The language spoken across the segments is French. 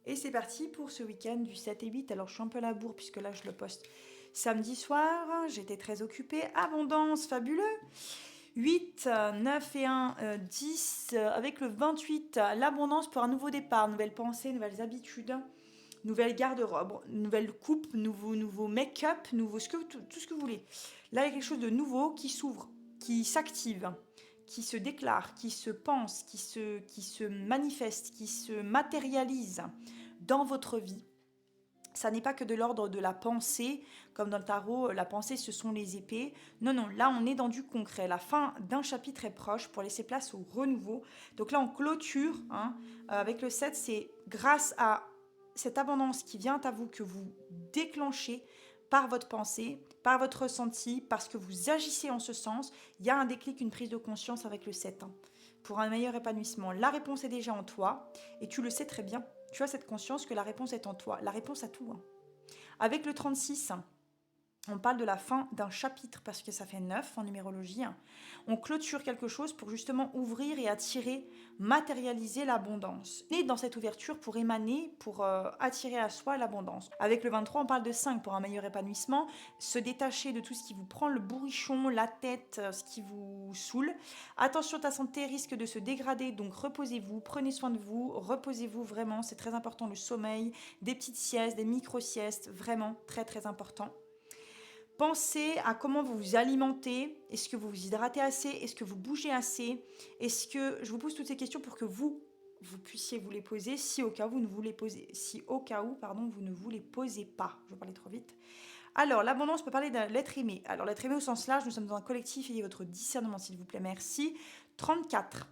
Et c'est parti pour ce week-end du 7 et 8. Alors je suis un peu à la bourre puisque là je le poste samedi soir. J'étais très occupée. Abondance, fabuleux. 8, 9 et 1, 10. Avec le 28, l'abondance pour un nouveau départ. Nouvelles pensées, nouvelles habitudes. Nouvelle garde-robe, nouvelle coupe, nouveau make-up, tout ce que vous voulez. Là, il y a quelque chose de nouveau qui s'ouvre, qui s'active, qui se déclare, qui se pense, qui se manifeste, qui se matérialise dans votre vie. Ça n'est pas que de l'ordre de la pensée, comme dans le tarot, la pensée ce sont les épées. Non, non, là on est dans du concret. La fin d'un chapitre est proche pour laisser place au renouveau. Donc là on clôture, avec le 7, c'est grâce à cette abondance qui vient à vous, que vous déclenchez par votre pensée, par votre ressenti, parce que vous agissez en ce sens, il y a un déclic, une prise de conscience avec le 7. Pour un meilleur épanouissement, la réponse est déjà en toi et tu le sais très bien. Tu as cette conscience que la réponse est en toi, la réponse à tout. Avec le 36, on parle de la fin d'un chapitre parce que ça fait 9 en numérologie. On clôture quelque chose pour justement ouvrir et attirer, matérialiser l'abondance. Et dans cette ouverture pour émaner, pour attirer à soi l'abondance. Avec le 23, on parle de 5 pour un meilleur épanouissement. Se détacher de tout ce qui vous prend le bourrichon, la tête, ce qui vous saoule. Attention, ta santé risque de se dégrader, donc reposez-vous, prenez soin de vous, reposez-vous vraiment, c'est très important, le sommeil, des petites siestes, des micro-siestes, vraiment très très important. Pensez à comment vous vous alimentez. Est-ce que vous vous hydratez assez? Est-ce que vous bougez assez? Est-ce que je vous pose toutes ces questions pour que vous puissiez vous les poser si au cas où vous ne vous les posez, si au cas où pardon vous ne vous les posez pas. Je parlais trop vite. Alors l'abondance peut parler de l'être aimé. Alors l'être aimé au sens large, nous sommes dans un collectif. Ayez votre discernement s'il vous plaît. Merci. 34.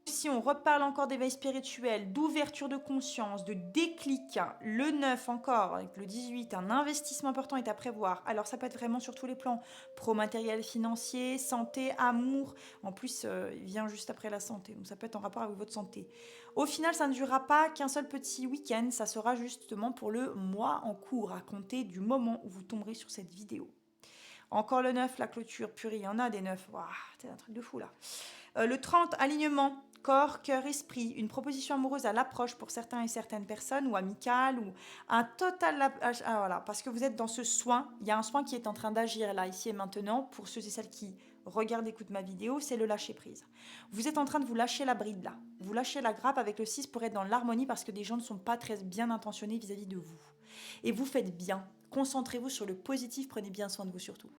Si on reparle encore d'éveil spirituel, d'ouverture de conscience, de déclic, le 9 encore, avec le 18, un investissement important est à prévoir. Alors ça peut être vraiment sur tous les plans, pro-matériel, financier, santé, amour. En plus, il vient juste après la santé, donc ça peut être en rapport avec votre santé. Au final, ça ne durera pas qu'un seul petit week-end, ça sera justement pour le mois en cours, à compter du moment où vous tomberez sur cette vidéo. Encore le 9, la clôture, purée, il y en a des 9. Waouh, c'est un truc de fou là. Le 30, alignement, corps, cœur, esprit. Une proposition amoureuse à l'approche pour certains et certaines personnes, ou amicale, ou un total... voilà, parce que vous êtes dans ce soin. Il y a un soin qui est en train d'agir là, ici et maintenant. Pour ceux et celles qui regardent, écoutent ma vidéo, c'est le lâcher prise. Vous êtes en train de vous lâcher la bride là. Vous lâchez la grappe avec le 6 pour être dans l'harmonie parce que des gens ne sont pas très bien intentionnés vis-à-vis de vous. Et vous faites bien. Concentrez-vous sur le positif, prenez bien soin de vous surtout.